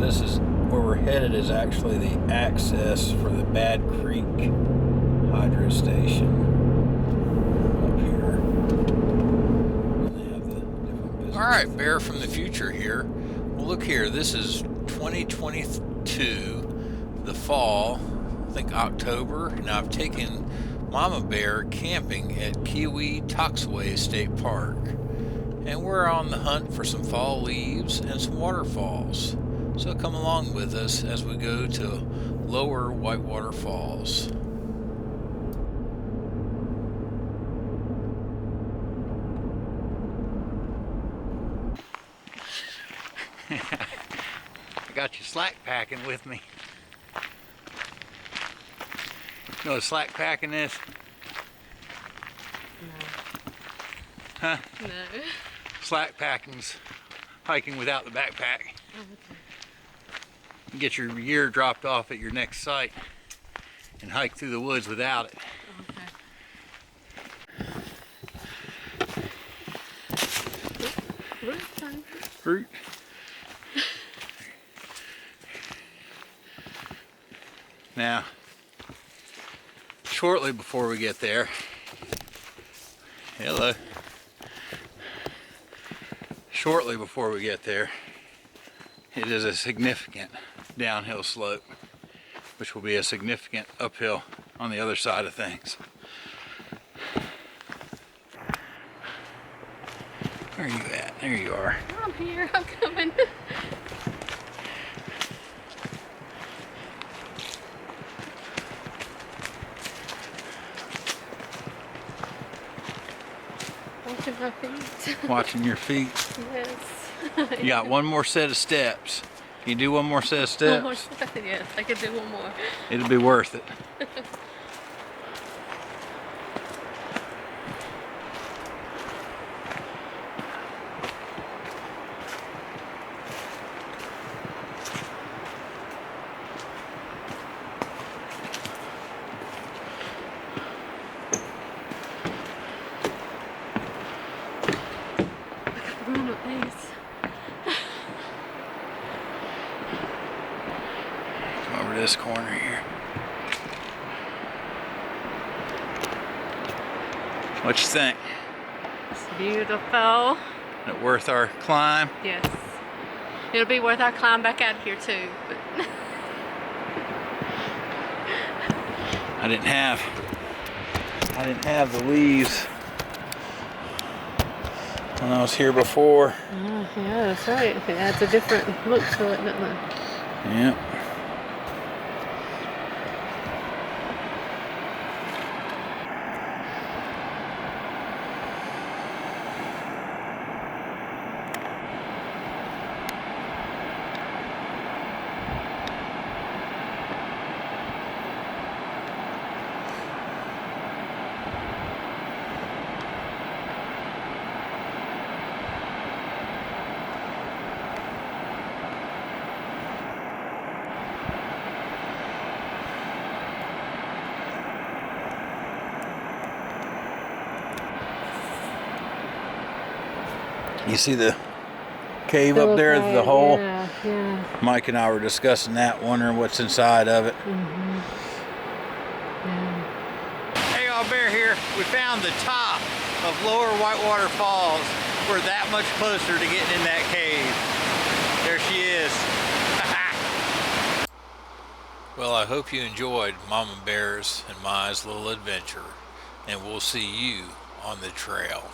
this is where we're headed is actually the access for the Bad Creek Hydro Station up here. And they have the different businesses. All right, Bear from the future here. Well, look here. This is 2022, the fall, I think October, and I've taken Mama Bear camping at Kiwi Toxaway State Park. And we're on the hunt for some fall leaves and some waterfalls. So come along with us as we go to Lower Whitewater Falls. I got you slack packing with me. You know what slack packing is? No. Huh? No. Slack packing's hiking without the backpack. Oh, okay. You get your gear dropped off at your next site and hike through the woods without it. Okay. Fruit time. Fruit. Now, shortly before we get there, hello. Shortly before we get there, it is a significant downhill slope, which will be a significant uphill on the other side of things. Where are you at? There you are. I'm here. I'm coming. Watching my feet. Watching your feet. Yes. You got one more set of steps. Can you do one more set of steps? One more step. Yes, I could do one more. It'll be worth it. Run with these. Come over to this corner here. What you think? It's beautiful. Is it worth our climb? Yes. It'll be worth our climb back out here too. But I didn't have the leaves when I was here before. yeah, that's right. It adds a different look to it, doesn't it? Yep. You see the cave up there, the hole? Yeah, yeah. Mike and I were discussing that, wondering what's inside of it. Yeah. Hey y'all, Bear here. We found the top of Lower Whitewater Falls. We're that much closer to getting in that cave. There she is. Well, I hope you enjoyed Mama Bear's and Ma's little adventure, and we'll see you on the trail.